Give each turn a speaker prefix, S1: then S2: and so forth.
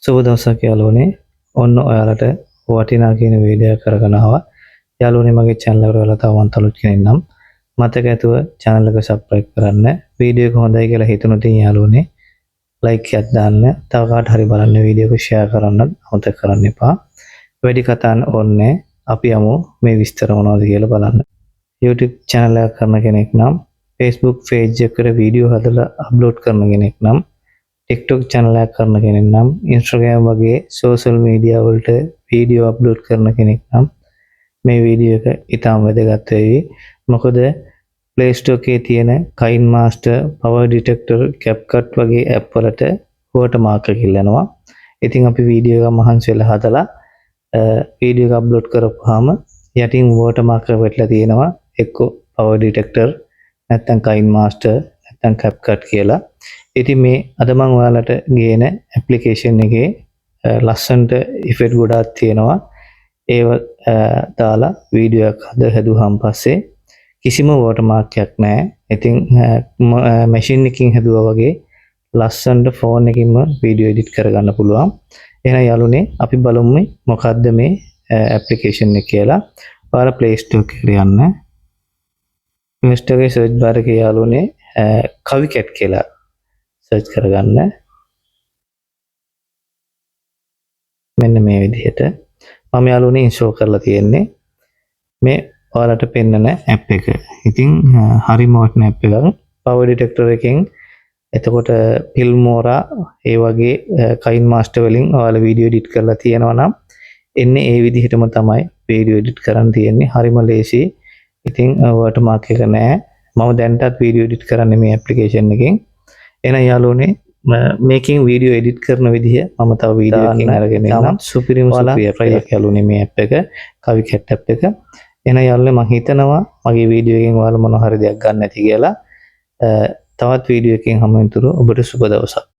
S1: සුබ දවසක් යාළුවනේ. ඔන්න ඔයාලට වටිනා කියන වීඩියෝ එකක් අරගෙන ආවා. යාළුවනේ මගේ channel එකට ඔයාලා තවමත් අලුත් කෙනෙක් නම් මතක ඇතුව channel එක subscribe කරන්න. වීඩියෝ එක හොඳයි කියලා හිතුනොත් යාළුවනේ like එකක් දාන්න. තව කාට හරි බලන්න වීඩියෝ එක share කරන්න අමතක කරන්න එපා. වැඩි කතා ඕනේ. අපි යමු මේ විස්තර මොනවද කියලා බලන්න. YouTube channel එක කරන කෙනෙක් නම් Facebook page එකට වීඩියෝ හදලා upload කරන කෙනෙක් නම් TikTok channel එකක් කරන කෙනෙක් නම් Instagram වගේ social media වලට වීඩියෝ අප්ලෝඩ් කරන කෙනෙක් නම් මේ වීඩියෝ එක ඉතාම වැදගත් වෙයි. මොකද Play Store එකේ තියෙන KineMaster, Power Detector, CapCut වගේ app වලට watermark එක ඉල්ලනවා. ඉතින් අපි වීඩියෝ එක මහන්සි වෙලා හදලා වීඩියෝ එක අප්ලෝඩ් කරපුවාම යටින් watermark එක වෙట్లా තියෙනවා. එක්ක Power Detector නැත්නම් KineMaster නැත්නම් CapCut කියලා. ඉතින් මේ අද මම ඔයාලට ගේන ඇප්ලිකේෂන් එකේ ලස්සනට ඉෆෙක්ට් ගොඩාක් තියෙනවා. ඒව දාලා වීඩියෝ එකක් හදුවාන් පස්සේ කිසිම වෝටර්මාර්ක් එකක් නැහැ. ඉතින් මැෂින් එකකින් හදුවා වගේ ලස්සනට ෆෝන් එකකින්ම වීඩියෝ එඩිට් කරගන්න පුළුවන්. එහෙනම් යාළුවනේ අපි බලමු මොකද්ද මේ ඇප්ලිකේෂන් එක කියලා. ඔයාලා Play Store එකට යන්න. Play Store එකේ search bar එකේ යාළුවනේ CaviCut කියලා search කරගන්න. මෙන්න මේ විදිහට මම යාළුවනේ install කරලා තියෙන්නේ මේ ඔයාලට පෙන්නන app එක. ඉතින් හරිම වටින app එකක්. Power Detector එකෙන් එතකොට Filmora ඒ වගේ KineMaster වලින් ඔයාලා වීඩියෝ එඩිට් කරලා තියෙනවා නම් එන්නේ ඒ විදිහටම තමයි වීඩියෝ එඩිට් කරන්න තියෙන්නේ. හරිම ලේසි. ඉතින් watermark එක නැහැ. මම දැන්ටත් වීඩියෝ එඩිට් කරන්නේ මේ application එකෙන්. එහෙනම් යාළුවනේ මේකෙන් වීඩියෝ එඩිට් කරන විදිහ මම තව වීඩියෝ එකකින් අරගෙන එන්නම්. සුපිරිම ෆයිල් එකක් යාළුවනේ මේ app එක CaviCut app එක. එහෙනම් යාළුවනේ මම හිතනවා මගේ වීඩියෝ එකෙන් ඔයාලා මොන හරි දෙයක් ගන්න ඇති කියලා. තවත් වීඩියෝ එකකින් හමු වෙනතුරු ඔබට සුබ දවසක්.